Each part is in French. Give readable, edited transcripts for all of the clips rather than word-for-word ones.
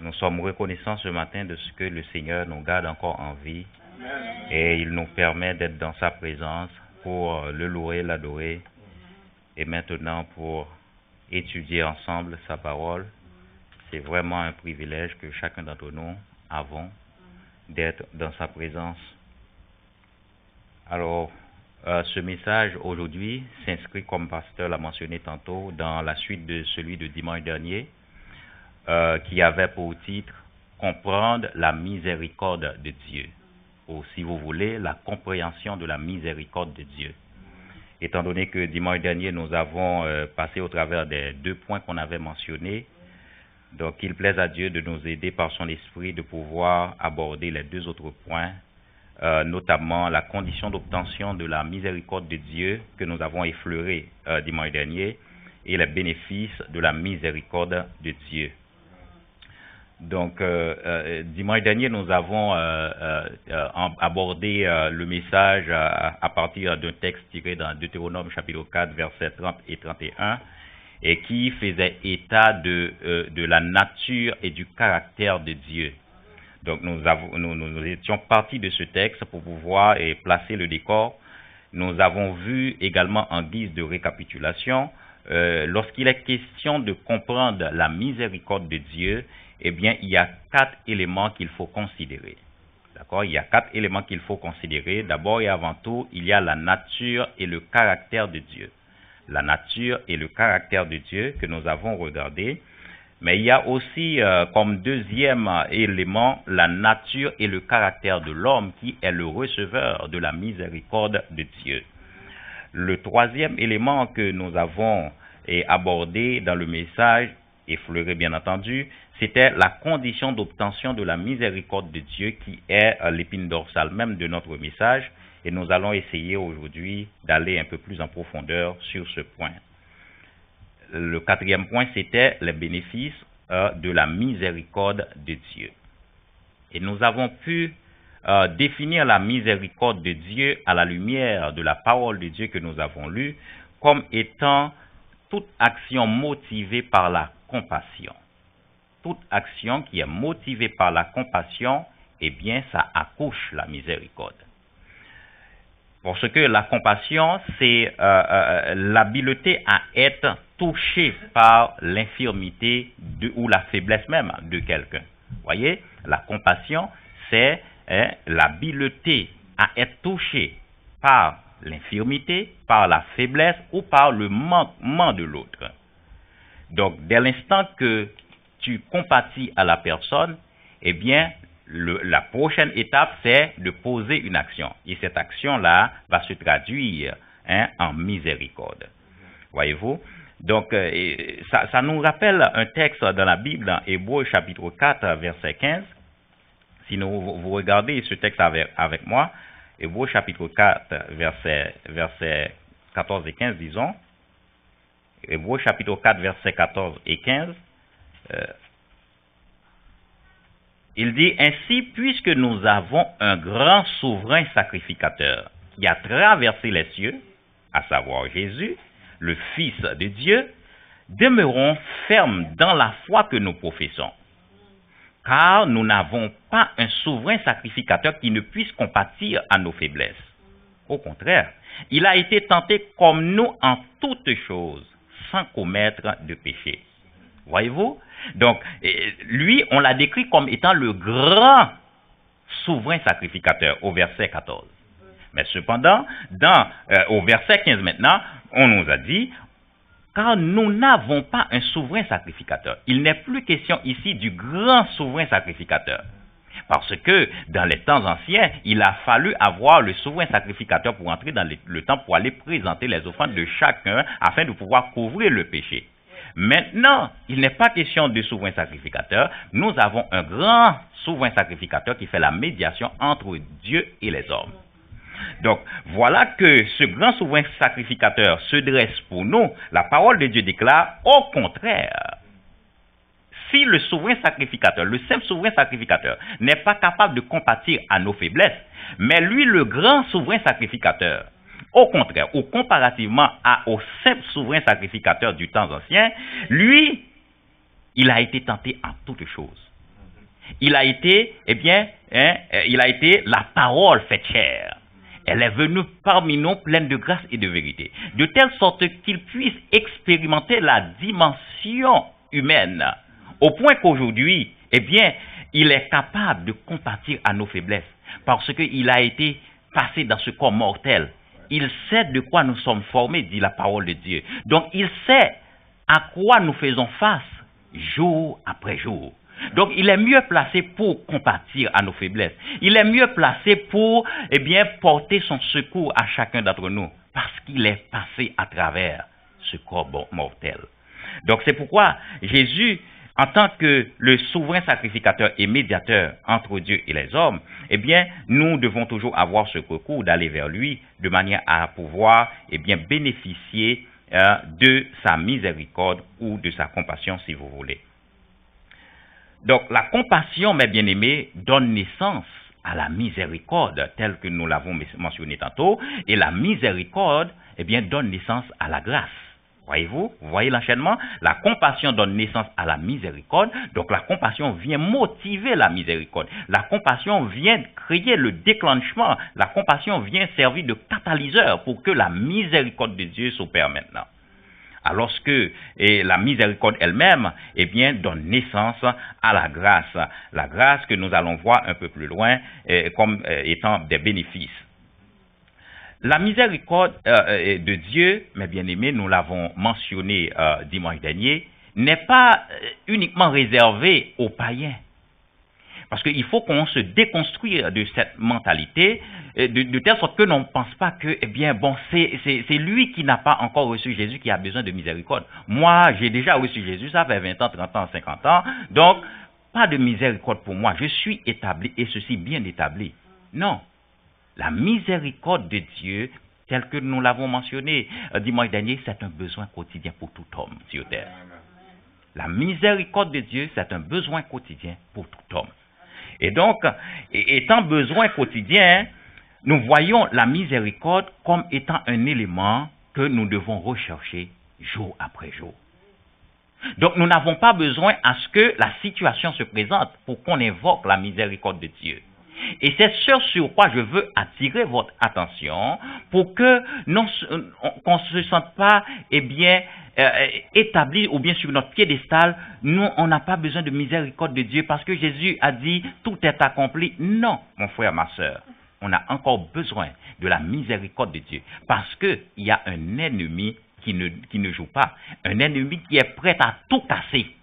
Nous sommes reconnaissants ce matin de ce que le Seigneur nous garde encore en vie et il nous permet d'être dans sa présence pour le louer, l'adorer et maintenant pour étudier ensemble sa parole. C'est vraiment un privilège que chacun d'entre nous avons d'être dans sa présence. Alors, ce message aujourd'hui s'inscrit, comme pasteur l'a mentionné tantôt, dans la suite de celui de dimanche dernier, qui avait pour titre « Comprendre la miséricorde de Dieu », ou si vous voulez, la compréhension de la miséricorde de Dieu. Étant donné que dimanche dernier, nous avons passé au travers des 2 points qu'on avait mentionnés, donc il plaise à Dieu de nous aider par son esprit de pouvoir aborder les 2 autres points, notamment la condition d'obtention de la miséricorde de Dieu que nous avons effleuré dimanche dernier et les bénéfices de la miséricorde de Dieu. Donc, dimanche dernier, nous avons abordé le message à partir d'un texte tiré dans Deutéronome chapitre 4, versets 30 et 31, et qui faisait état de la nature et du caractère de Dieu. Donc, nous étions partis de ce texte pour pouvoir placer le décor. Nous avons vu également en guise de récapitulation, lorsqu'il est question de comprendre la miséricorde de Dieu, eh bien, il y a 4 éléments qu'il faut considérer. D'accord? Il y a 4 éléments qu'il faut considérer. D'abord et avant tout, il y a la nature et le caractère de Dieu. La nature et le caractère de Dieu que nous avons regardé. Mais il y a aussi comme deuxième élément la nature et le caractère de l'homme qui est le receveur de la miséricorde de Dieu. Le troisième élément que nous avons abordé dans le message, effleuré bien entendu, c'était la condition d'obtention de la miséricorde de Dieu qui est l'épine dorsale même de notre message. Et nous allons essayer aujourd'hui d'aller un peu plus en profondeur sur ce point. Le 4e point, c'était les bénéfices de la miséricorde de Dieu. Et nous avons pu définir la miséricorde de Dieu à la lumière de la parole de Dieu que nous avons lue comme étant toute action motivée par la compassion. Toute action qui est motivée par la compassion, eh bien, ça accouche la miséricorde. Parce que la compassion, c'est l'habileté à être touché par l'infirmité ou la faiblesse même de quelqu'un. Vous voyez, la compassion, c'est l'habileté à être touché par l'infirmité, par la faiblesse ou par le manquement de l'autre. Donc, dès l'instant que tu compatis à la personne, eh bien, la prochaine étape, c'est de poser une action. Et cette action-là va se traduire en miséricorde. Voyez-vous? Donc, ça nous rappelle un texte dans la Bible, dans Hébreux chapitre 4, verset 15. Si vous regardez ce texte avec moi, Hébreux chapitre 4, verset 14 et 15, disons. Hébreux chapitre 4, verset 14 et 15. Il dit ainsi, puisque nous avons un grand souverain sacrificateur qui a traversé les cieux, à savoir Jésus, le Fils de Dieu, demeurons fermes dans la foi que nous professons. Car nous n'avons pas un souverain sacrificateur qui ne puisse compatir à nos faiblesses. Au contraire, il a été tenté comme nous en toutes choses, sans commettre de péché. Voyez-vous? Donc, lui, on l'a décrit comme étant le grand souverain sacrificateur au verset 14. Mais cependant, au verset 15 maintenant, on nous a dit, car nous n'avons pas un souverain sacrificateur. Il n'est plus question ici du grand souverain sacrificateur. Parce que dans les temps anciens, il a fallu avoir le souverain sacrificateur pour entrer dans le temple pour aller présenter les offrandes de chacun afin de pouvoir couvrir le péché. Maintenant, il n'est pas question de souverain sacrificateur. Nous avons un grand souverain sacrificateur qui fait la médiation entre Dieu et les hommes. Donc, voilà que ce grand souverain sacrificateur se dresse pour nous. La parole de Dieu déclare, au contraire, si le souverain sacrificateur, le simple souverain sacrificateur, n'est pas capable de compatir à nos faiblesses, mais lui, le grand souverain sacrificateur, au contraire, ou comparativement au simple souverain sacrificateur du temps ancien, lui, il a été tenté en toutes choses. il a été, il a été la parole faite chair. Elle est venue parmi nous pleine de grâce et de vérité, de telle sorte qu'il puisse expérimenter la dimension humaine, au point qu'aujourd'hui, il est capable de compatir à nos faiblesses, parce qu'il a été passé dans ce corps mortel. Il sait de quoi nous sommes formés, dit la parole de Dieu. Donc, il sait à quoi nous faisons face jour après jour. Donc, il est mieux placé pour compatir à nos faiblesses. Il est mieux placé pour, porter son secours à chacun d'entre nous, parce qu'il est passé à travers ce corps mortel. Donc, c'est pourquoi Jésus, en tant que le souverain sacrificateur et médiateur entre Dieu et les hommes, nous devons toujours avoir ce recours d'aller vers lui de manière à pouvoir, bénéficier de sa miséricorde ou de sa compassion, si vous voulez. Donc, la compassion, mes bien-aimés, donne naissance à la miséricorde, telle que nous l'avons mentionné tantôt, et la miséricorde, donne naissance à la grâce. Voyez-vous? Vous voyez l'enchaînement? La compassion donne naissance à la miséricorde, donc la compassion vient motiver la miséricorde. La compassion vient créer le déclenchement. La compassion vient servir de catalyseur pour que la miséricorde de Dieu s'opère maintenant. Alors que la miséricorde elle-même, donne naissance à la grâce. La grâce que nous allons voir un peu plus loin comme étant des bénéfices. La miséricorde de Dieu, mes bien-aimés, nous l'avons mentionné dimanche dernier, n'est pas uniquement réservée aux païens. Parce qu'il faut qu'on se déconstruise de cette mentalité, de telle sorte que l'on ne pense pas que, c'est lui qui n'a pas encore reçu Jésus qui a besoin de miséricorde. Moi, j'ai déjà reçu Jésus, ça fait 20 ans, 30 ans, 50 ans, donc pas de miséricorde pour moi. Je suis établi, et ceci bien établi. Non. La miséricorde de Dieu, telle que nous l'avons mentionné dimanche dernier, c'est un besoin quotidien pour tout homme sur terre. La miséricorde de Dieu, c'est un besoin quotidien pour tout homme. Et donc, étant besoin quotidien, nous voyons la miséricorde comme étant un élément que nous devons rechercher jour après jour. Donc, nous n'avons pas besoin à ce que la situation se présente pour qu'on invoque la miséricorde de Dieu. Et c'est sur quoi je veux attirer votre attention pour que qu'on ne se sente pas, établi ou bien sur notre piédestal. Nous, on n'a pas besoin de miséricorde de Dieu parce que Jésus a dit tout est accompli. Non, mon frère, ma sœur, on a encore besoin de la miséricorde de Dieu parce qu'il y a un ennemi qui ne joue pas, un ennemi qui est prêt à tout casser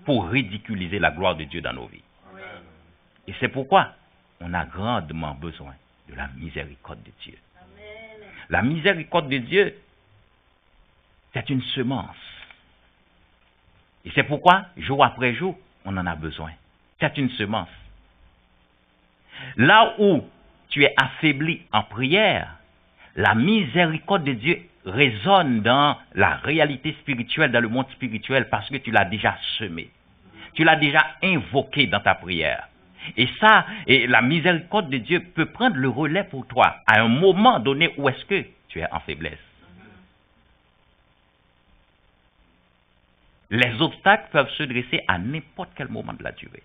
pour ridiculiser la gloire de Dieu dans nos vies. Et c'est pourquoi on a grandement besoin de la miséricorde de Dieu. Amen. La miséricorde de Dieu, c'est une semence. Et c'est pourquoi, jour après jour, on en a besoin. C'est une semence. Là où tu es affaibli en prière, la miséricorde de Dieu résonne dans la réalité spirituelle, dans le monde spirituel, parce que tu l'as déjà semé. Tu l'as déjà invoqué dans ta prière. Et ça, la miséricorde de Dieu peut prendre le relais pour toi à un moment donné où est-ce que tu es en faiblesse. Les obstacles peuvent se dresser à n'importe quel moment de la durée.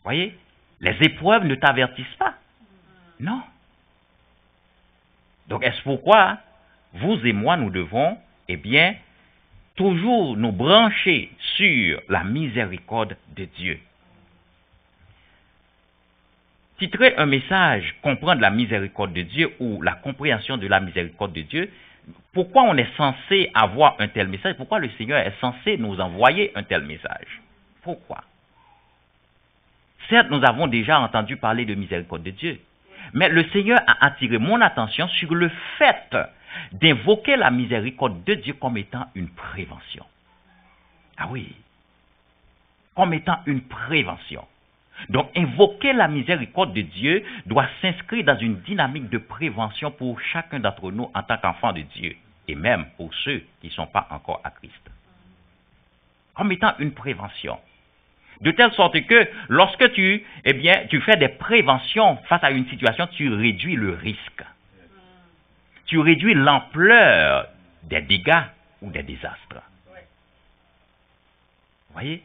Voyez, les épreuves ne t'avertissent pas. Non. Donc, est-ce pourquoi vous et moi, nous devons, toujours nous brancher sur la miséricorde de Dieu. Titrer un message « Comprendre la miséricorde de Dieu » ou « La compréhension de la miséricorde de Dieu », pourquoi on est censé avoir un tel message? Pourquoi le Seigneur est censé nous envoyer un tel message? Pourquoi? Certes, nous avons déjà entendu parler de miséricorde de Dieu, mais le Seigneur a attiré mon attention sur le fait d'invoquer la miséricorde de Dieu comme étant une prévention. Ah oui, comme étant une prévention. Donc, invoquer la miséricorde de Dieu doit s'inscrire dans une dynamique de prévention pour chacun d'entre nous en tant qu'enfants de Dieu, et même pour ceux qui ne sont pas encore à Christ. Comme étant une prévention. De telle sorte que lorsque tu fais des préventions face à une situation, tu réduis le risque. Tu réduis l'ampleur des dégâts ou des désastres. Vous voyez?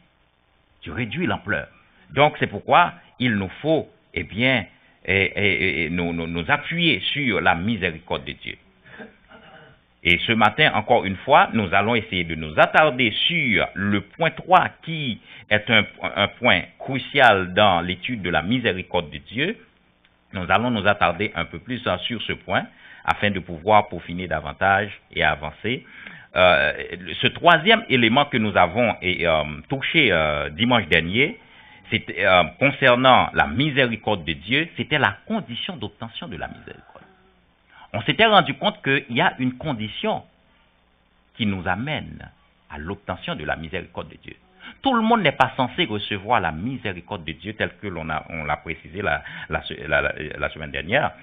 Tu réduis l'ampleur. Donc, c'est pourquoi il nous faut, nous appuyer sur la miséricorde de Dieu. Et ce matin, encore une fois, nous allons essayer de nous attarder sur le point 3 qui est un point crucial dans l'étude de la miséricorde de Dieu. Nous allons nous attarder un peu plus sur ce point afin de pouvoir peaufiner davantage et avancer. Ce troisième élément que nous avons touché dimanche dernier, c'était, concernant la miséricorde de Dieu, c'était la condition d'obtention de la miséricorde. On s'était rendu compte qu'il y a une condition qui nous amène à l'obtention de la miséricorde de Dieu. Tout le monde n'est pas censé recevoir la miséricorde de Dieu telle que on l'a précisé la semaine dernière.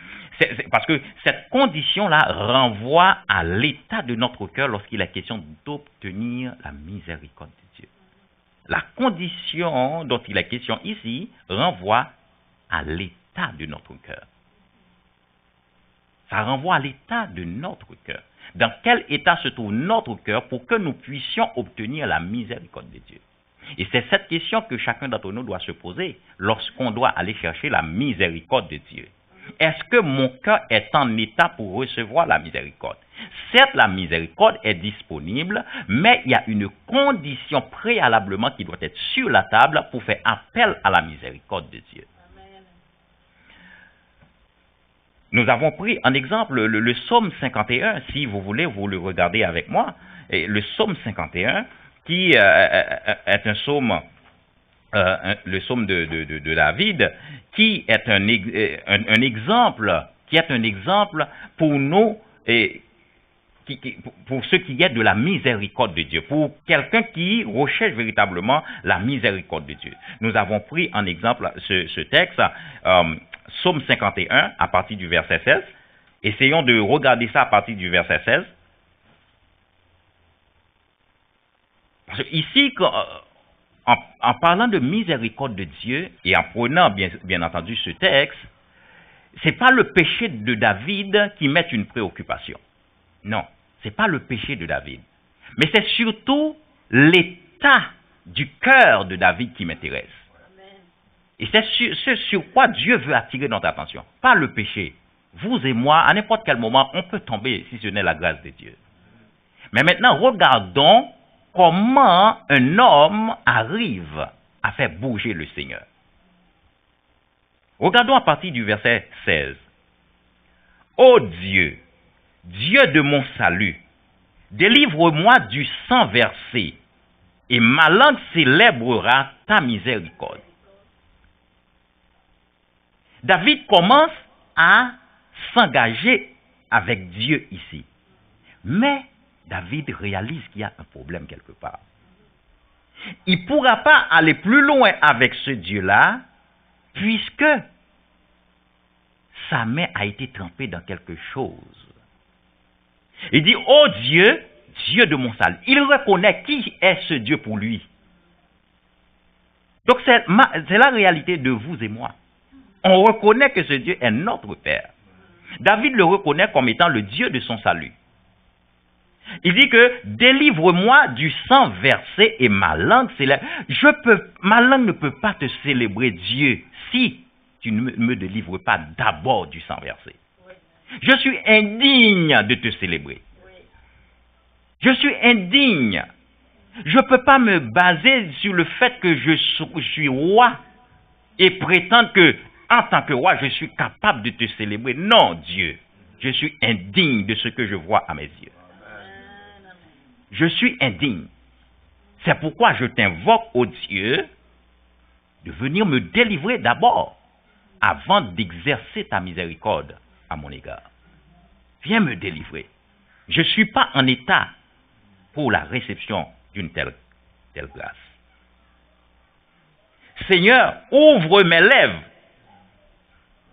Parce que cette condition-là renvoie à l'état de notre cœur lorsqu'il est question d'obtenir la miséricorde de Dieu. La condition dont il est question ici renvoie à l'état de notre cœur. Ça renvoie à l'état de notre cœur. Dans quel état se trouve notre cœur pour que nous puissions obtenir la miséricorde de Dieu? Et c'est cette question que chacun d'entre nous doit se poser lorsqu'on doit aller chercher la miséricorde de Dieu. Est-ce que mon cœur est en état pour recevoir la miséricorde? Certes, la miséricorde est disponible, mais il y a une condition préalablement qui doit être sur la table pour faire appel à la miséricorde de Dieu. Nous avons pris en exemple le psaume 51, si vous voulez, vous le regardez avec moi. Et le psaume 51, qui est un psaume, le psaume de David, qui est un exemple pour nous, pour ce qui est de la miséricorde de Dieu, pour quelqu'un qui recherche véritablement la miséricorde de Dieu. Nous avons pris en exemple ce texte, Psaume 51, à partir du verset 16. Essayons de regarder ça à partir du verset 16. Parce que ici, en parlant de miséricorde de Dieu, et en prenant bien entendu ce texte, ce n'est pas le péché de David qui met une préoccupation. Non, ce n'est pas le péché de David. Mais c'est surtout l'état du cœur de David qui m'intéresse. Et c'est ce sur quoi Dieu veut attirer notre attention, pas le péché. Vous et moi, à n'importe quel moment, on peut tomber si ce n'est la grâce de Dieu. Mais maintenant, regardons comment un homme arrive à faire bouger le Seigneur. Regardons à partir du verset 16. Ô Dieu, Dieu de mon salut, délivre-moi du sang versé, et ma langue célébrera ta miséricorde. David commence à s'engager avec Dieu ici. Mais David réalise qu'il y a un problème quelque part. Il ne pourra pas aller plus loin avec ce Dieu-là, puisque sa main a été trempée dans quelque chose. Il dit, ô Dieu, Dieu de mon salut. Il reconnaît qui est ce Dieu pour lui. Donc c'est la réalité de vous et moi. On reconnaît que ce Dieu est notre Père. David le reconnaît comme étant le Dieu de son salut. Il dit que délivre-moi du sang versé et ma langue célèbre. Ma langue ne peut pas te célébrer Dieu si tu ne me délivres pas d'abord du sang versé. Je suis indigne de te célébrer. Je suis indigne. Je ne peux pas me baser sur le fait que je suis roi et prétendre que en tant que roi, je suis capable de te célébrer. Non, Dieu, je suis indigne de ce que je vois à mes yeux. Je suis indigne. C'est pourquoi je t'invoque, ô Dieu, de venir me délivrer d'abord, avant d'exercer ta miséricorde à mon égard. Viens me délivrer. Je ne suis pas en état pour la réception d'une telle grâce. Seigneur, ouvre mes lèvres.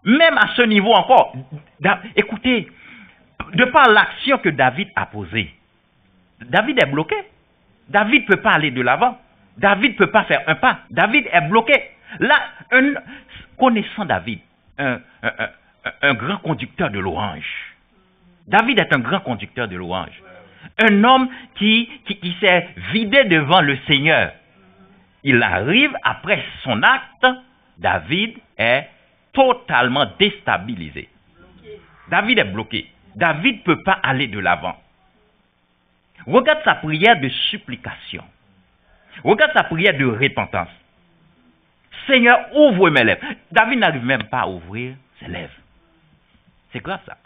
Même à ce niveau encore, écoutez, de par l'action que David a posée, David est bloqué. David ne peut pas aller de l'avant. David ne peut pas faire un pas. David est bloqué. Là, connaissant David, un grand conducteur de louange. David est un grand conducteur de louange. Un homme qui s'est vidé devant le Seigneur. il arrive après son acte, David est totalement déstabilisé. David est bloqué. David ne peut pas aller de l'avant. Regarde sa prière de supplication. Regarde sa prière de repentance. Seigneur, ouvre mes lèvres. David n'arrive même pas à ouvrir ses lèvres. C'est grave ça.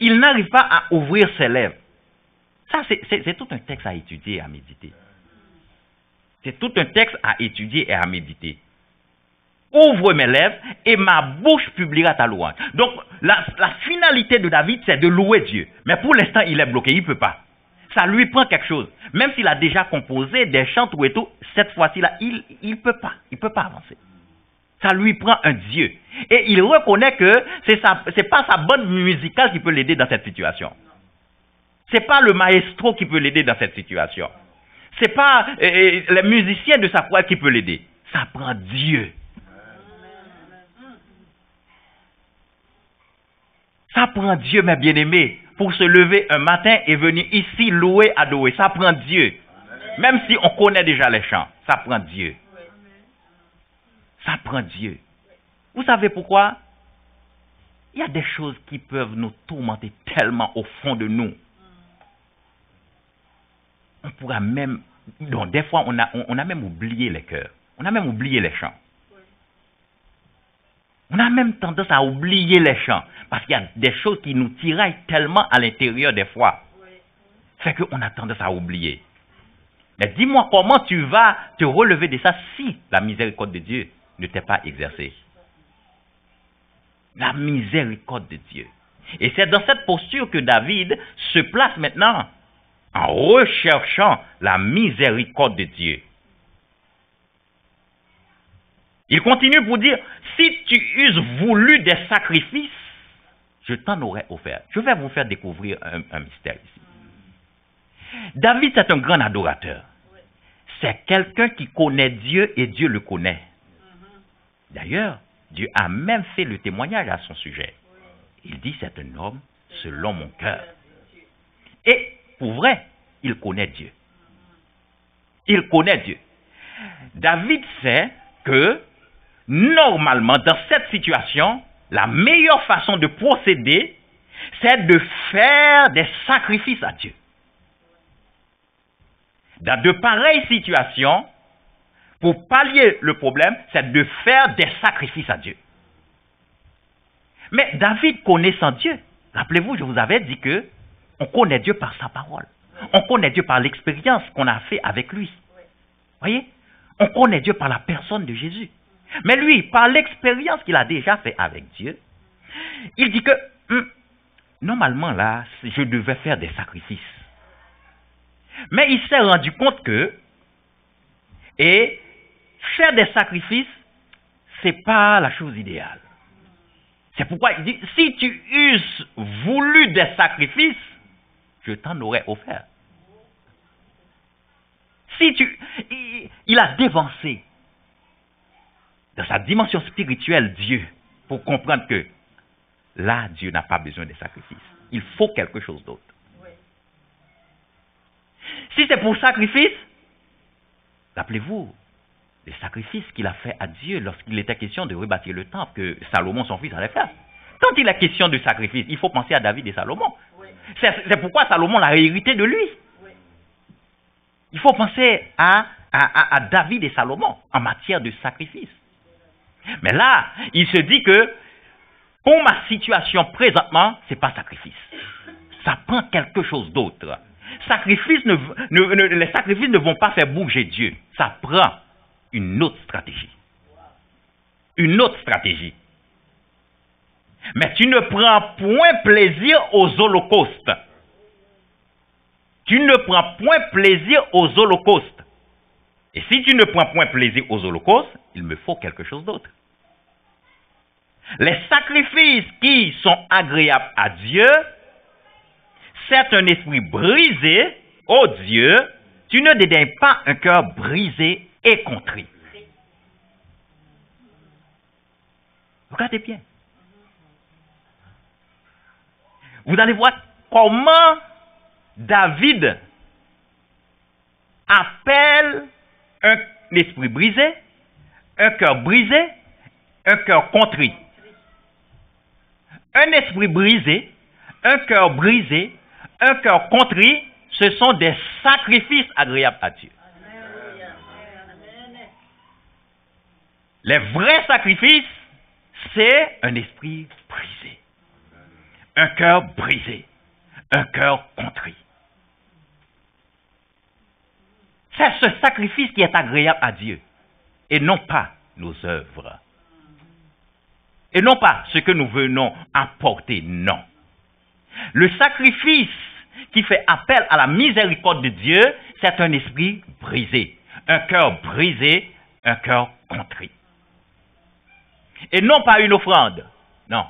Il n'arrive pas à ouvrir ses lèvres. Ça, c'est tout un texte à étudier et à méditer. C'est tout un texte à étudier et à méditer. Ouvre mes lèvres et ma bouche publiera ta louange. Donc, la finalité de David, c'est de louer Dieu. Mais pour l'instant, il est bloqué, il ne peut pas. Ça lui prend quelque chose. Même s'il a déjà composé des chants tout et tout, cette fois-ci-là, il ne peut pas. Il ne peut pas avancer. Ça lui prend un Dieu. Et il reconnaît que c'est pas sa bande musicale qui peut l'aider dans cette situation. C'est pas le maestro qui peut l'aider dans cette situation. C'est pas les musiciens de sa chorale qui peut l'aider. Ça prend Dieu. Ça prend Dieu, mes bien-aimés, pour se lever un matin et venir ici louer, adorer. Ça prend Dieu. Même si on connaît déjà les chants, ça prend Dieu. Ça prend Dieu. Vous savez pourquoi? Il y a des choses qui peuvent nous tourmenter tellement au fond de nous. On pourra même... Donc, des fois, on a même oublié les chœurs. On a même oublié les chants. On a même tendance à oublier les chants. Parce qu'il y a des choses qui nous tiraillent tellement à l'intérieur des fois. C'est qu'on a tendance à oublier. Mais dis-moi comment tu vas te relever de ça si la miséricorde de Dieu ne t'est pas exercée. La miséricorde de Dieu. Et c'est dans cette posture que David se place maintenant en recherchant la miséricorde de Dieu. Il continue pour dire, si tu eusses voulu des sacrifices, je t'en aurais offert. Je vais vous faire découvrir un mystère ici. David, c'est un grand adorateur. C'est quelqu'un qui connaît Dieu et Dieu le connaît. D'ailleurs, Dieu a même fait le témoignage à son sujet. Il dit, c'est un homme selon mon cœur. Et pour vrai, il connaît Dieu. Il connaît Dieu. David sait que, normalement, dans cette situation, la meilleure façon de procéder, c'est de faire des sacrifices à Dieu. Dans de pareilles situations, pour pallier le problème, c'est de faire des sacrifices à Dieu. Mais David connaissant Dieu, rappelez-vous, je vous avais dit que on connaît Dieu par sa parole. On connaît Dieu par l'expérience qu'on a fait avec lui. Voyez? On connaît Dieu par la personne de Jésus. Mais lui, par l'expérience qu'il a déjà fait avec Dieu, il dit que, normalement là, je devais faire des sacrifices. Mais il s'est rendu compte que, et faire des sacrifices, c'est pas la chose idéale. C'est pourquoi il dit, si tu eusses voulu des sacrifices, je t'en aurais offert. Il a dévancé dans sa dimension spirituelle Dieu pour comprendre que là, Dieu n'a pas besoin des sacrifices. Il faut quelque chose d'autre. Si c'est pour sacrifice, rappelez-vous, les sacrifices qu'il a fait à Dieu lorsqu'il était question de rebâtir le temple que Salomon, son fils, allait faire. Quand il est question de sacrifice, il faut penser à David et Salomon. Oui. C'est pourquoi Salomon l'a hérité de lui. Oui. Il faut penser à David et Salomon en matière de sacrifice. Mais là, il se dit que pour ma situation présentement, ce n'est pas sacrifice. Ça prend quelque chose d'autre. Les sacrifices ne vont pas faire bouger Dieu. Ça prend une autre stratégie. Une autre stratégie. Mais tu ne prends point plaisir aux holocaustes. Tu ne prends point plaisir aux holocaustes. Et si tu ne prends point plaisir aux holocaustes, il me faut quelque chose d'autre. Les sacrifices qui sont agréables à Dieu, c'est un esprit brisé, ô Dieu, tu ne dédaignes pas un cœur brisé et contrit. Regardez bien. Vous allez voir comment David appelle un esprit brisé, un cœur brisé, un cœur contrit. Un esprit brisé, un cœur brisé, un cœur contrit, ce sont des sacrifices agréables à Dieu. Les vrais sacrifices, c'est un esprit brisé, un cœur brisé, un cœur contrit. C'est ce sacrifice qui est agréable à Dieu, et non pas nos œuvres. Et non pas ce que nous venons apporter, non. Le sacrifice qui fait appel à la miséricorde de Dieu, c'est un esprit brisé, un cœur brisé, un cœur contrit. Et non pas une offrande, non.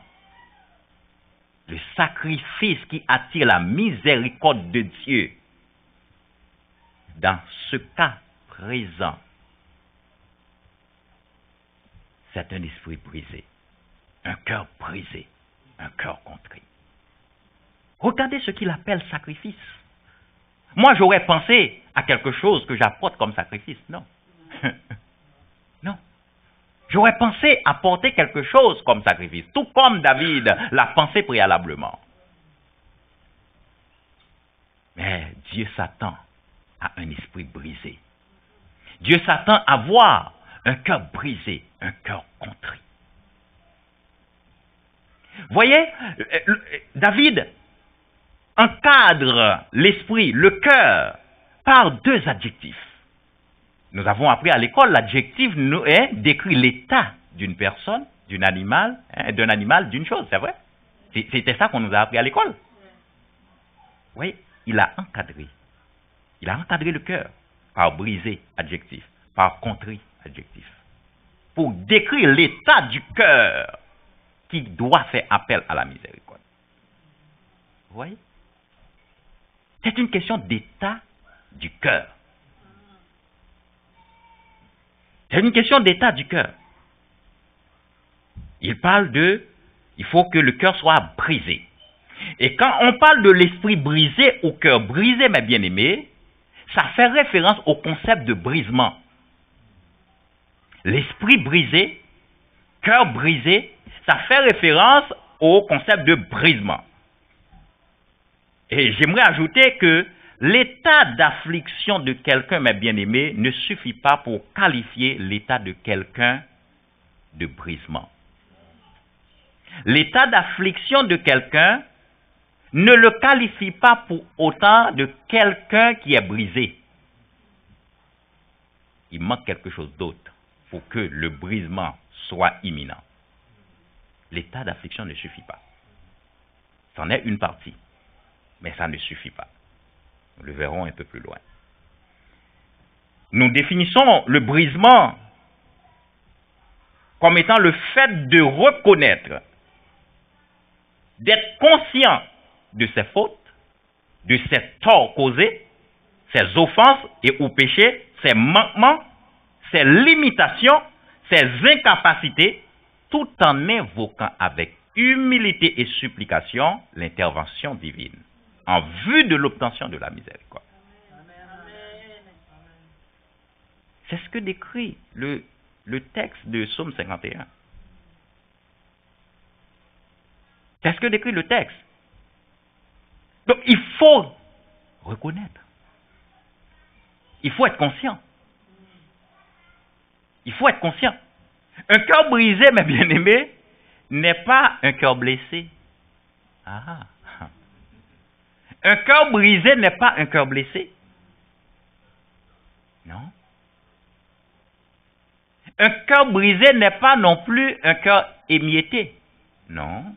Le sacrifice qui attire la miséricorde de Dieu, dans ce cas présent, c'est un esprit brisé, un cœur brisé, un cœur contrit. Regardez ce qu'il appelle sacrifice. Moi, j'aurais pensé à quelque chose que j'apporte comme sacrifice. Non. Non. J'aurais pensé apporter quelque chose comme sacrifice, tout comme David l'a pensé préalablement. Mais Dieu s'attend à un esprit brisé. Dieu s'attend à voir un cœur brisé, un cœur contrit. Voyez, David encadre l'esprit, le cœur, par deux adjectifs. Nous avons appris à l'école, l'adjectif décrit l'état d'une personne, d'un animal, d'une chose, c'est vrai. C'était ça qu'on nous a appris à l'école. Oui, il a encadré. Il a encadré le cœur par brisé, adjectif, par contrit, adjectif. Pour décrire l'état du cœur qui doit faire appel à la miséricorde. Vous voyez? C'est une question d'état du cœur. C'est une question d'état du cœur. Il faut que le cœur soit brisé. Et quand on parle de l'esprit brisé ou cœur brisé, mes bien-aimés, ça fait référence au concept de brisement. L'esprit brisé, cœur brisé, ça fait référence au concept de brisement. Et j'aimerais ajouter que l'état d'affliction de quelqu'un, mes bien-aimés, ne suffit pas pour qualifier l'état de quelqu'un de brisement. L'état d'affliction de quelqu'un ne le qualifie pas pour autant de quelqu'un qui est brisé. Il manque quelque chose d'autre pour que le brisement soit imminent. L'état d'affliction ne suffit pas. C'en est une partie, mais ça ne suffit pas. Nous le verrons un peu plus loin. Nous définissons le brisement comme étant le fait de reconnaître, d'être conscient de ses fautes, de ses torts causés, ses offenses et ou péchés, ses manquements, ses limitations, ses incapacités, tout en invoquant avec humilité et supplication l'intervention divine, en vue de l'obtention de la miséricorde. C'est ce que décrit le texte de Psaume 51. C'est ce que décrit le texte. Donc, il faut reconnaître. Il faut être conscient. Il faut être conscient. Un cœur brisé, mes bien-aimés, n'est pas un cœur blessé. Ah. Un cœur brisé n'est pas un cœur blessé. Non. Un cœur brisé n'est pas non plus un cœur émietté. Non.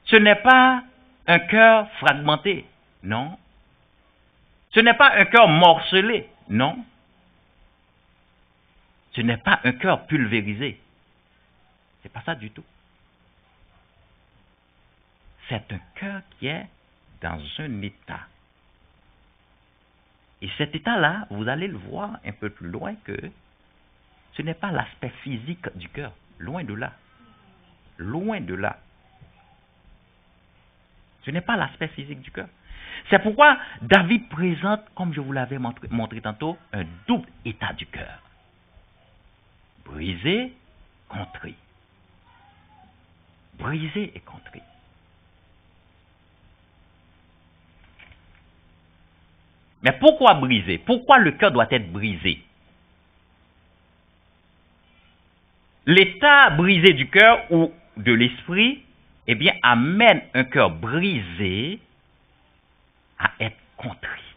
Ce n'est pas un cœur fragmenté. Non. Ce n'est pas un cœur morcelé. Non. Ce n'est pas un cœur pulvérisé. C'est pas ça du tout. C'est un cœur qui est dans un état. Et cet état-là, vous allez le voir un peu plus loin que ce n'est pas l'aspect physique du cœur. Loin de là. Loin de là. Ce n'est pas l'aspect physique du cœur. C'est pourquoi David présente, comme je vous l'avais montré tantôt, un double état du cœur. Brisé, contrit. Brisé et contrit. Mais pourquoi brisé? Pourquoi le cœur doit être brisé? L'état brisé du cœur ou de l'esprit, eh bien, amène un cœur brisé à être contrit.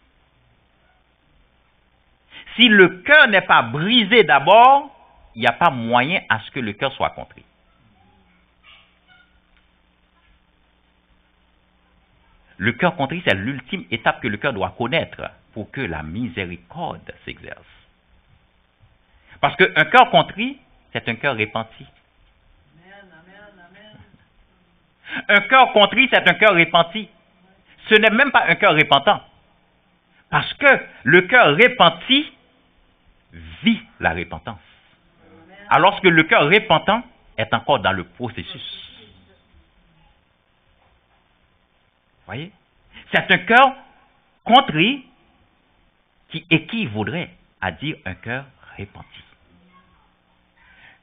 Si le cœur n'est pas brisé d'abord, il n'y a pas moyen à ce que le cœur soit contrit. Le cœur contrit, c'est l'ultime étape que le cœur doit connaître pour que la miséricorde s'exerce. Parce qu'un cœur contrit, c'est un cœur repenti. Un cœur contrit, c'est un cœur repenti. Ce n'est même pas un cœur repentant. Parce que le cœur repenti vit la repentance. Alors que le cœur repentant est encore dans le processus. Voyez? C'est un cœur contrit qui équivaudrait à dire un cœur repenti.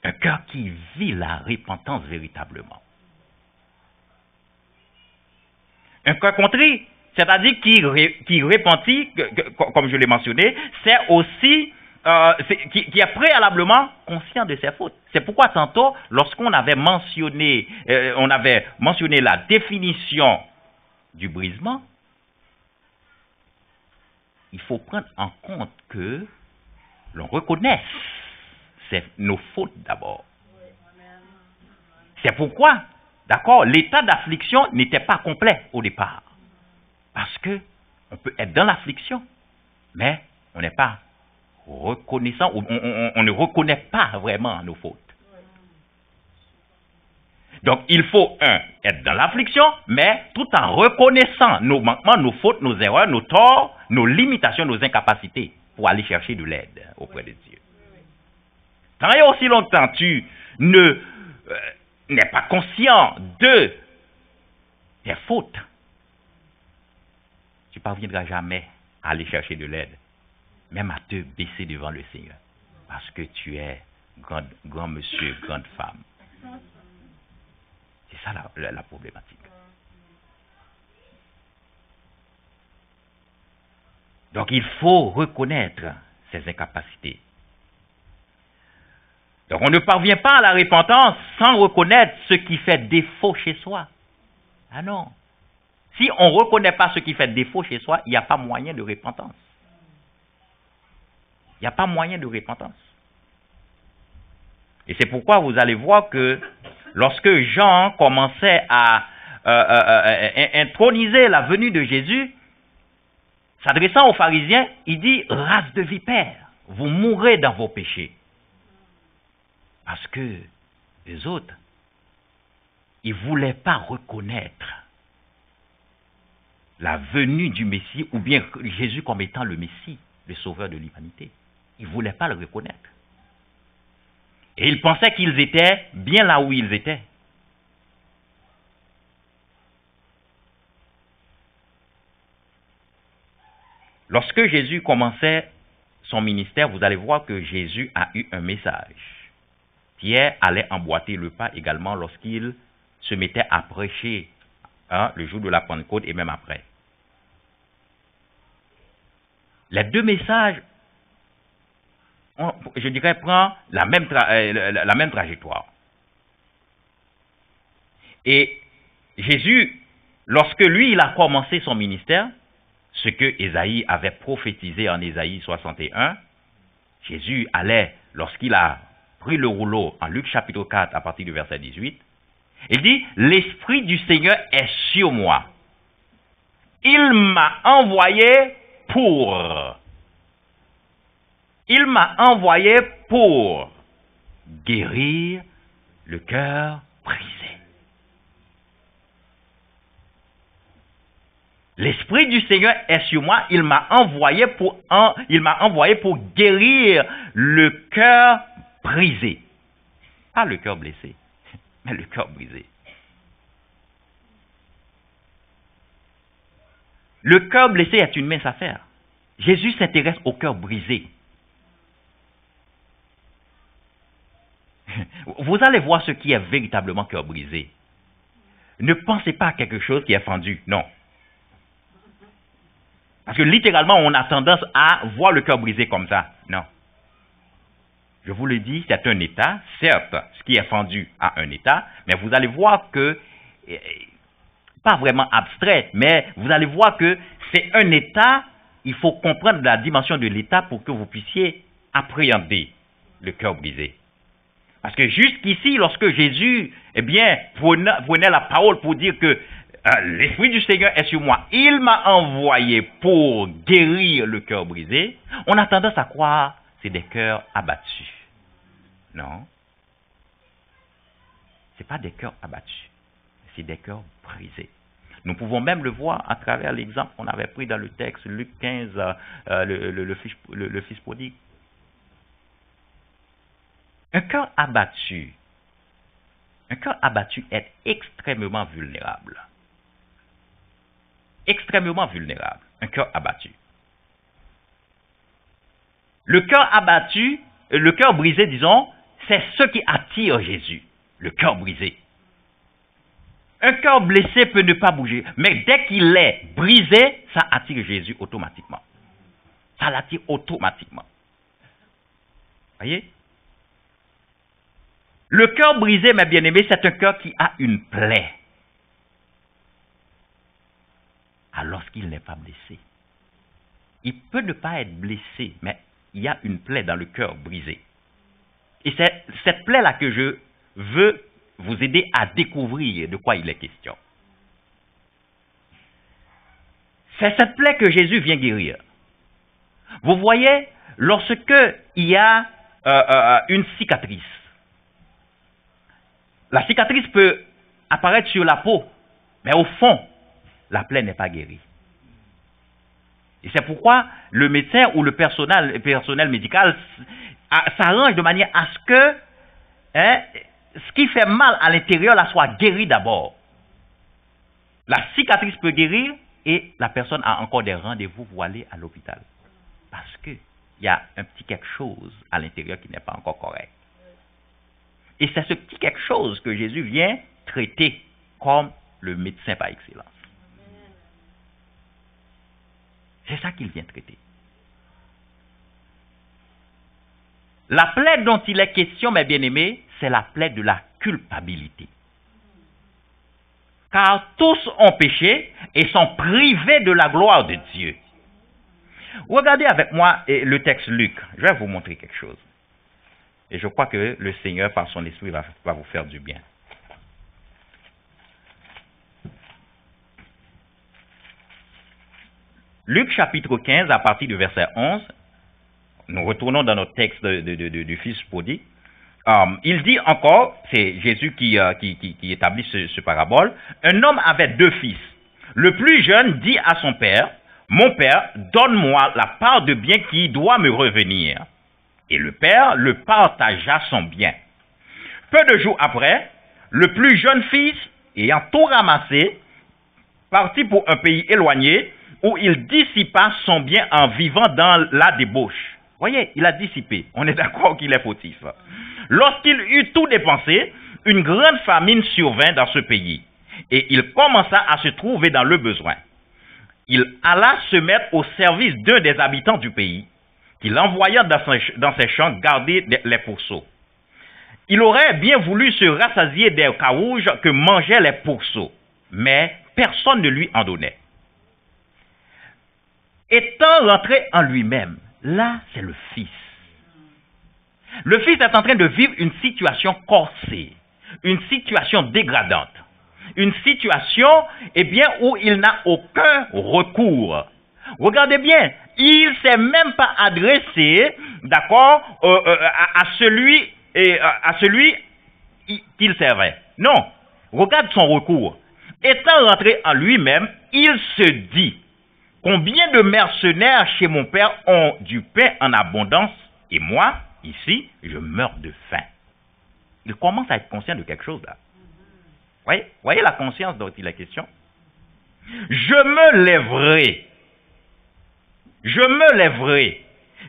Un cœur qui vit la repentance véritablement. Un cœur contrit, c'est-à-dire qui repentit, comme je l'ai mentionné, c'est aussi qui est préalablement conscient de ses fautes. C'est pourquoi tantôt, lorsqu'on avait mentionné, la définition du brisement, il faut prendre en compte que l'on reconnaisse nos fautes d'abord. C'est pourquoi, d'accord, l'état d'affliction n'était pas complet au départ. Parce que on peut être dans l'affliction, mais on n'est pas reconnaissant, on ne reconnaît pas vraiment nos fautes. Donc, il faut, être dans l'affliction, mais tout en reconnaissant nos manquements, nos fautes, nos erreurs, nos torts, nos limitations, nos incapacités, pour aller chercher de l'aide auprès de Dieu. Tant et aussi longtemps tu n'es pas conscient de tes fautes, tu ne parviendras jamais à aller chercher de l'aide, même à te baisser devant le Seigneur, parce que tu es grand monsieur, grande femme. C'est ça la problématique. Donc il faut reconnaître ses incapacités. Donc on ne parvient pas à la repentance sans reconnaître ce qui fait défaut chez soi. Ah non. Si on ne reconnaît pas ce qui fait défaut chez soi, il n'y a pas moyen de repentance. Il n'y a pas moyen de repentance. Et c'est pourquoi vous allez voir que lorsque Jean commençait à introniser la venue de Jésus, s'adressant aux pharisiens, il dit « Race de vipères, vous mourrez dans vos péchés. » Parce que les autres, ils ne voulaient pas reconnaître la venue du Messie, ou bien Jésus comme étant le Messie, le sauveur de l'humanité. Ils ne voulaient pas le reconnaître. Et ils pensaient qu'ils étaient bien là où ils étaient. Lorsque Jésus commençait son ministère, vous allez voir que Jésus a eu un message. Pierre allait emboîter le pas également lorsqu'il se mettait à prêcher le jour de la Pentecôte et même après. Les deux messages, je dirais, prennent la même trajectoire. Et Jésus, lorsque lui, il a commencé son ministère, ce que Ésaïe avait prophétisé en Ésaïe 61, Jésus allait, lorsqu'il a pris le rouleau en Luc chapitre 4 à partir du verset 18, il dit « L'Esprit du Seigneur est sur moi. Il m'a envoyé pour guérir le cœur brisé. » L'Esprit du Seigneur est sur moi, il m'a envoyé pour guérir le cœur brisé. Pas le cœur blessé, mais le cœur brisé. Le cœur blessé est une mince affaire. Jésus s'intéresse au cœur brisé. Vous allez voir ce qui est véritablement cœur brisé. Ne pensez pas à quelque chose qui est fendu, non. Parce que littéralement, on a tendance à voir le cœur brisé comme ça. Non. Je vous le dis, c'est un état. Certes, ce qui est fendu a un état, mais vous allez voir que, pas vraiment abstrait, mais vous allez voir que c'est un état. Il faut comprendre la dimension de l'état pour que vous puissiez appréhender le cœur brisé. Parce que jusqu'ici, lorsque Jésus, prenait la parole pour dire que l'Esprit du Seigneur est sur moi, il m'a envoyé pour guérir le cœur brisé, on a tendance à croire que c'est des cœurs abattus. Non. Ce n'est pas des cœurs abattus, c'est des cœurs brisés. Nous pouvons même le voir à travers l'exemple qu'on avait pris dans le texte, Luc 15, le fils prodigue. Un cœur abattu est extrêmement vulnérable. Extrêmement vulnérable, un cœur abattu. Le cœur brisé, disons, c'est ce qui attire Jésus, le cœur brisé. Un cœur blessé peut ne pas bouger, mais dès qu'il est brisé, ça attire Jésus automatiquement. Ça l'attire automatiquement. Voyez? Le cœur brisé, mes bien-aimés, c'est un cœur qui a une plaie. Alors qu'il n'est pas blessé. Il peut ne pas être blessé, mais il y a une plaie dans le cœur brisé. Et c'est cette plaie-là que je veux vous aider à découvrir de quoi il est question. C'est cette plaie que Jésus vient guérir. Vous voyez, lorsque il y a une cicatrice, la cicatrice peut apparaître sur la peau, mais au fond, la plaie n'est pas guérie. Et c'est pourquoi le médecin ou le personnel médical s'arrange de manière à ce que ce qui fait mal à l'intérieur là soit guéri d'abord. La cicatrice peut guérir et la personne a encore des rendez-vous pour aller à l'hôpital. Parce qu'il y a un petit quelque chose à l'intérieur qui n'est pas encore correct. Et c'est ce petit quelque chose que Jésus vient traiter comme le médecin par excellence. C'est ça qu'il vient traiter. La plaie dont il est question, mes bien-aimés, c'est la plaie de la culpabilité. Car tous ont péché et sont privés de la gloire de Dieu. Regardez avec moi le texte Luc. Je vais vous montrer quelque chose. Et je crois que le Seigneur, par son esprit, va vous faire du bien. Luc chapitre 15, à partir du verset 11, nous retournons dans notre texte du fils prodigue. Il dit encore, c'est Jésus qui établit ce parabole, un homme avait 2 fils. Le plus jeune dit à son père, « Mon père, donne-moi la part de bien qui doit me revenir. » Et le père le partagea son bien. Peu de jours après, le plus jeune fils, ayant tout ramassé, partit pour un pays éloigné où il dissipa son bien en vivant dans la débauche. Voyez, il a dissipé. On est d'accord qu'il est fautif. Lorsqu'il eut tout dépensé, une grande famine survint dans ce pays et il commença à se trouver dans le besoin. Il alla se mettre au service d'un des habitants du pays, qu'il envoya dans ses champs garder les pourceaux. Il aurait bien voulu se rassasier des carouges que mangeaient les pourceaux, mais personne ne lui en donnait. Étant rentré en lui-même, là c'est le fils. Le fils est en train de vivre une situation corsée, une situation dégradante, une situation où il n'a aucun recours. Regardez bien, il ne s'est même pas adressé, d'accord, à celui qu'il servait. Non, regarde son recours. Étant rentré en lui-même, il se dit, combien de mercenaires chez mon père ont du pain en abondance et moi, ici, je meurs de faim. Il commence à être conscient de quelque chose là. Voyez la conscience dont il est question. Je me lèverai,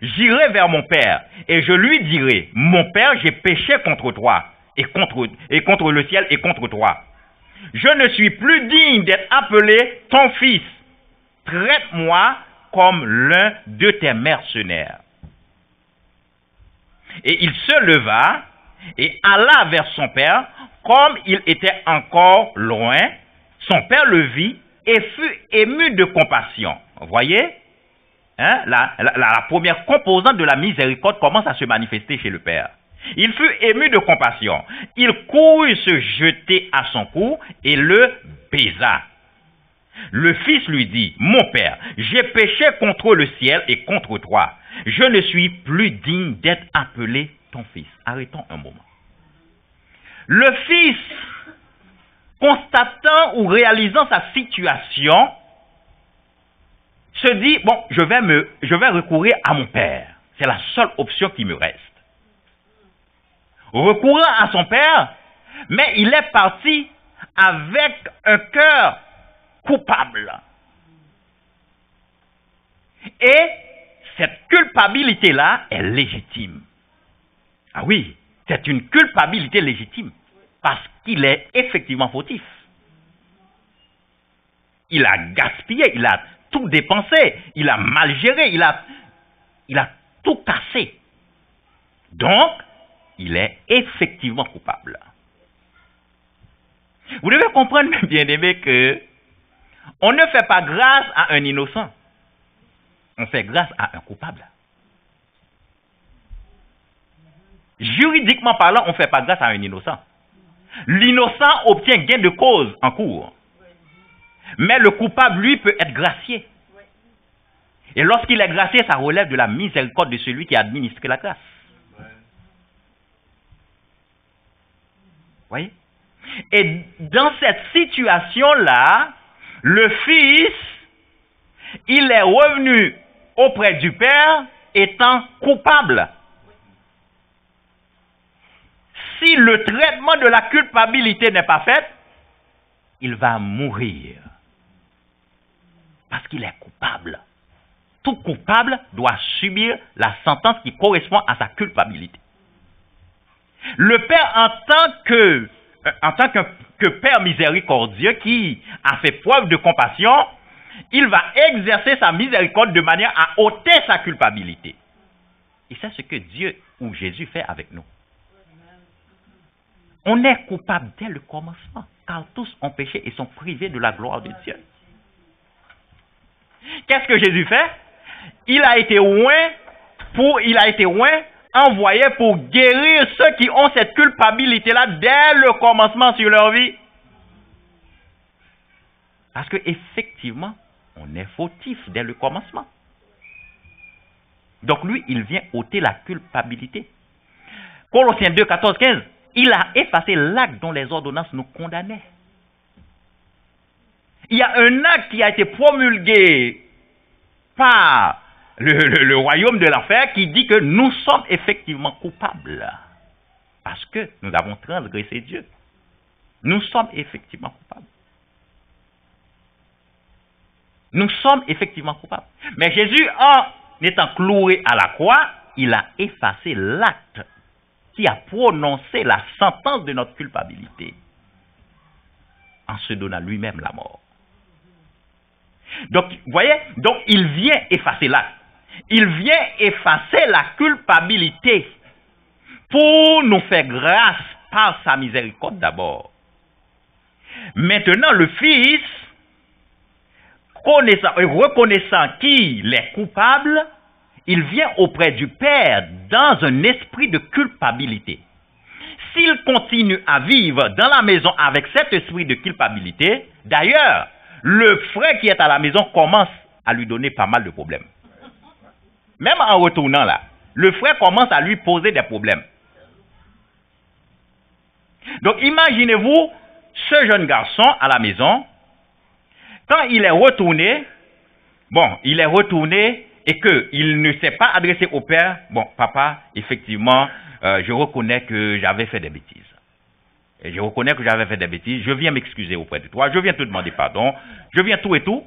j'irai vers mon père, et je lui dirai, mon père, j'ai péché contre toi, et contre le ciel, et contre toi. Je ne suis plus digne d'être appelé ton fils. Traite-moi comme l'un de tes mercenaires. Et il se leva et alla vers son père. Comme il était encore loin, son père le vit et fut ému de compassion. Vous voyez, hein? La première composante de la miséricorde commence à se manifester chez le père. Il fut ému de compassion. Il courut se jeter à son cou et le baisa. Le fils lui dit, mon père, j'ai péché contre le ciel et contre toi. Je ne suis plus digne d'être appelé ton fils. Arrêtons un moment. Le fils, constatant ou réalisant sa situation, se dit, bon, je vais recourir à mon père. C'est la seule option qui me reste. Recourant à son père, mais il est parti avec un cœur coupable. Et cette culpabilité-là est légitime. Ah oui, c'est une culpabilité légitime parce qu'il est effectivement fautif. Il a gaspillé, il a tout dépensé, il a mal géré, il a tout cassé. Donc, il est effectivement coupable. Vous devez comprendre, mes bien-aimés, que on ne fait pas grâce à un innocent. On fait grâce à un coupable. Juridiquement parlant, on ne fait pas grâce à un innocent. L'innocent obtient gain de cause en cours. Mais le coupable, lui, peut être gracié. Et lorsqu'il est gracié, ça relève de la miséricorde de celui qui a administré la grâce. Voyez? Et dans cette situation-là, le fils, il est revenu auprès du père étant coupable. Si le traitement de la culpabilité n'est pas fait, il va mourir. Parce qu'il est coupable. Tout coupable doit subir la sentence qui correspond à sa culpabilité. Le père, en tant que père miséricordieux qui a fait preuve de compassion, il va exercer sa miséricorde de manière à ôter sa culpabilité. Et c'est ce que Dieu ou Jésus fait avec nous. On est coupable dès le commencement, car tous ont péché et sont privés de la gloire de Dieu. Qu'est-ce que Jésus fait? Il a été envoyé pour guérir ceux qui ont cette culpabilité-là dès le commencement sur leur vie. Parce que effectivement, on est fautif dès le commencement. Donc lui, il vient ôter la culpabilité. Colossiens 2, 14, 15, il a effacé l'acte dont les ordonnances nous condamnaient. Il y a un acte qui a été promulgué par le royaume de l'enfer qui dit que nous sommes effectivement coupables. Parce que nous avons transgressé Dieu. Nous sommes effectivement coupables. Nous sommes effectivement coupables. Mais Jésus, en étant cloué à la croix, il a effacé l'acte qui a prononcé la sentence de notre culpabilité en se donnant lui-même la mort. Donc, vous voyez, donc il vient effacer l'acte. Il vient effacer la culpabilité pour nous faire grâce par sa miséricorde d'abord. Maintenant, le Fils, reconnaissant qu'il est coupable, il vient auprès du Père dans un esprit de culpabilité. S'il continue à vivre dans la maison avec cet esprit de culpabilité, d'ailleurs, le frère qui est à la maison commence à lui donner pas mal de problèmes. Même en retournant là, le frère commence à lui poser des problèmes. Donc imaginez-vous ce jeune garçon à la maison, quand il est retourné, et qu'il ne s'est pas adressé au père, bon, papa, effectivement, je reconnais que j'avais fait des bêtises. Et je reconnais que j'avais fait des bêtises, je viens m'excuser auprès de toi, je viens te demander pardon, je viens tout et tout.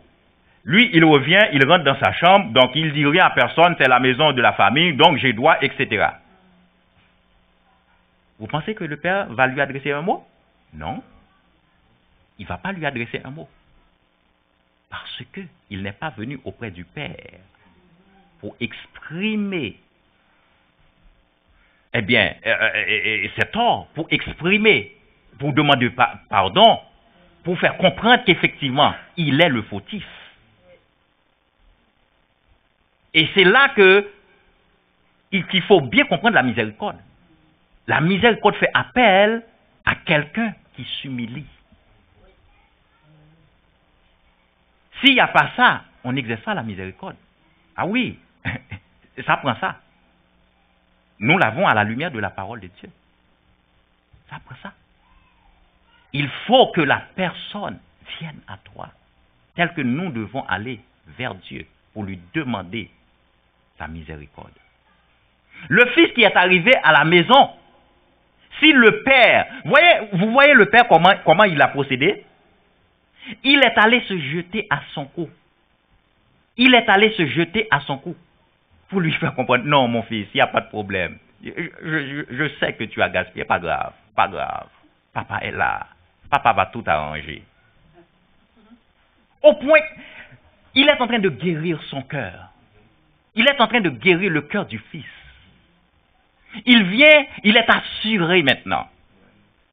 Lui, il revient, il rentre dans sa chambre, donc il dit rien à personne, c'est la maison de la famille, donc j'ai droit, etc. Vous pensez que le père va lui adresser un mot? Non. Il ne va pas lui adresser un mot. Parce qu'il n'est pas venu auprès du père pour exprimer, eh bien, c'est tort, pour exprimer, pour demander pardon, pour faire comprendre qu'effectivement, il est le fautif. Et c'est là qu'il faut bien comprendre la miséricorde. La miséricorde fait appel à quelqu'un qui s'humilie. S'il n'y a pas ça, on n'exerce pas la miséricorde. Ah oui, ça prend ça. Nous l'avons à la lumière de la parole de Dieu. Ça prend ça. Il faut que la personne vienne à toi, tel que nous devons aller vers Dieu pour lui demander sa miséricorde. Le fils qui est arrivé à la maison, si le père, vous voyez le père comment il a procédé? Il est allé se jeter à son cou. Il est allé se jeter à son cou pour lui faire comprendre, non mon fils, il n'y a pas de problème. Je sais que tu as gaspillé, pas grave, pas grave. Papa est là, papa va tout arranger. Au point, il est en train de guérir son cœur. Il est en train de guérir le cœur du fils. Il vient, il est assuré maintenant.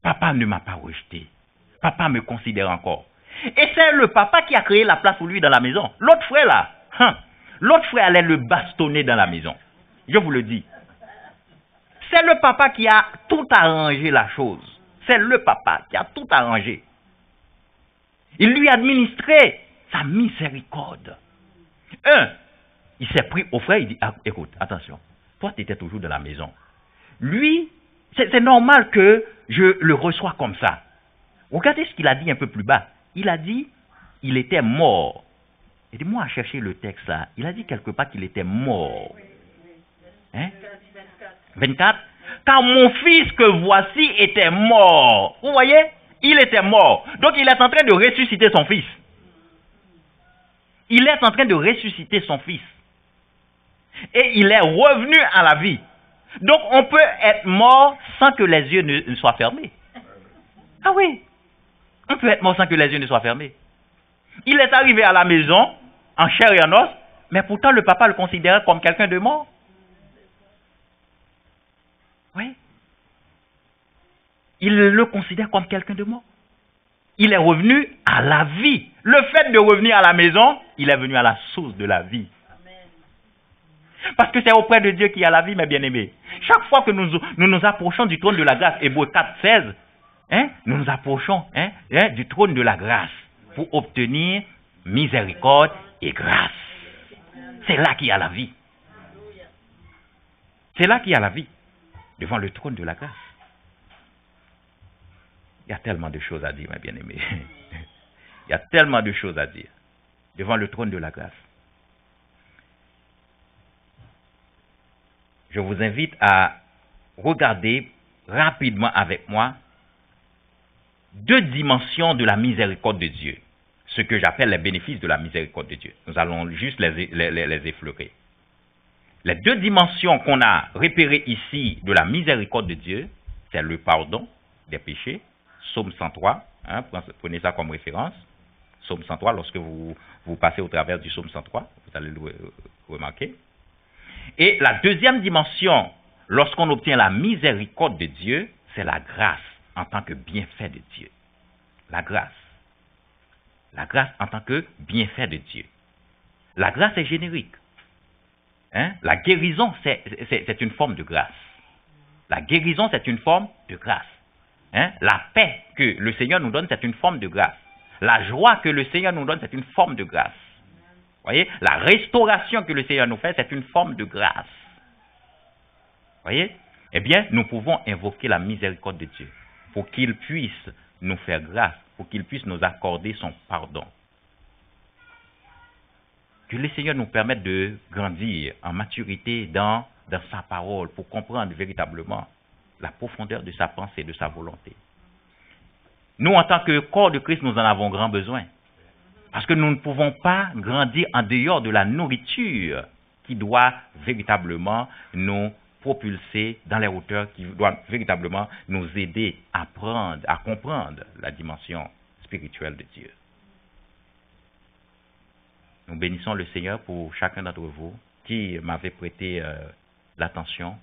Papa ne m'a pas rejeté. Papa me considère encore. Et c'est le papa qui a créé la place pour lui dans la maison. L'autre frère là, l'autre frère allait le bastonner dans la maison. Je vous le dis. C'est le papa qui a tout arrangé la chose. C'est le papa qui a tout arrangé. Il lui a administré sa miséricorde. Il s'est pris au frère, il dit, ah, écoute, attention, toi tu étais toujours dans la maison. Lui, c'est normal que je le reçois comme ça. Regardez ce qu'il a dit un peu plus bas. Il a dit, il était mort. Aidez-moi à chercher le texte là. Il a dit quelque part qu'il était mort. Hein? 24. Car mon fils que voici était mort. Vous voyez? Il était mort. Donc il est en train de ressusciter son fils. Il est en train de ressusciter son fils. Et il est revenu à la vie. Donc on peut être mort sans que les yeux ne soient fermés. Ah oui. On peut être mort sans que les yeux ne soient fermés. Il est arrivé à la maison, en chair et en os, mais pourtant le papa le considérait comme quelqu'un de mort. Oui. Il le considère comme quelqu'un de mort. Il est revenu à la vie. Le fait de revenir à la maison, il est venu à la source de la vie. Parce que c'est auprès de Dieu qu'il y a la vie, mes bien-aimés. Chaque fois que nous nous approchons du trône de la grâce, Hébreux 4, 16, nous nous approchons du trône de la grâce pour obtenir miséricorde et grâce. C'est là qu'il y a la vie. C'est là qu'il y a la vie, devant le trône de la grâce. Il y a tellement de choses à dire, mes bien-aimés. Il y a tellement de choses à dire devant le trône de la grâce. Je vous invite à regarder rapidement avec moi 2 dimensions de la miséricorde de Dieu. Ce que j'appelle les bénéfices de la miséricorde de Dieu. Nous allons juste les effleurer. Les 2 dimensions qu'on a repérées ici de la miséricorde de Dieu, c'est le pardon des péchés. Psaume 103, prenez ça comme référence. Psaume 103, lorsque vous passez au travers du psaume 103, vous allez le remarquer. Et la deuxième dimension, lorsqu'on obtient la miséricorde de Dieu, c'est la grâce en tant que bienfait de Dieu. La grâce. La grâce en tant que bienfait de Dieu. La grâce est générique. La guérison, c'est une forme de grâce. La guérison, c'est une forme de grâce. La paix que le Seigneur nous donne, c'est une forme de grâce. La joie que le Seigneur nous donne, c'est une forme de grâce. Voyez, la restauration que le Seigneur nous fait, c'est une forme de grâce. Voyez, eh bien, nous pouvons invoquer la miséricorde de Dieu pour qu'il puisse nous faire grâce, pour qu'il puisse nous accorder son pardon. Que le Seigneur nous permette de grandir en maturité dans sa parole pour comprendre véritablement la profondeur de sa pensée, de sa volonté. Nous, en tant que corps de Christ, nous en avons grand besoin. Parce que nous ne pouvons pas grandir en dehors de la nourriture qui doit véritablement nous propulser dans les hauteurs, qui doit véritablement nous aider à comprendre la dimension spirituelle de Dieu. Nous bénissons le Seigneur pour chacun d'entre vous qui m'avait prêté l'attention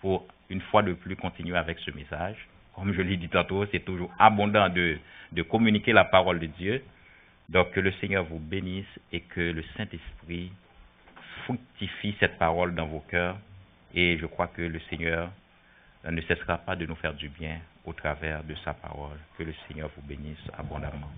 pour une fois de plus continuer avec ce message. Comme je l'ai dit tantôt, c'est toujours abondant de communiquer la parole de Dieu. Donc que le Seigneur vous bénisse et que le Saint-Esprit fructifie cette parole dans vos cœurs. Et je crois que le Seigneur ne cessera pas de nous faire du bien au travers de sa parole. Que le Seigneur vous bénisse abondamment.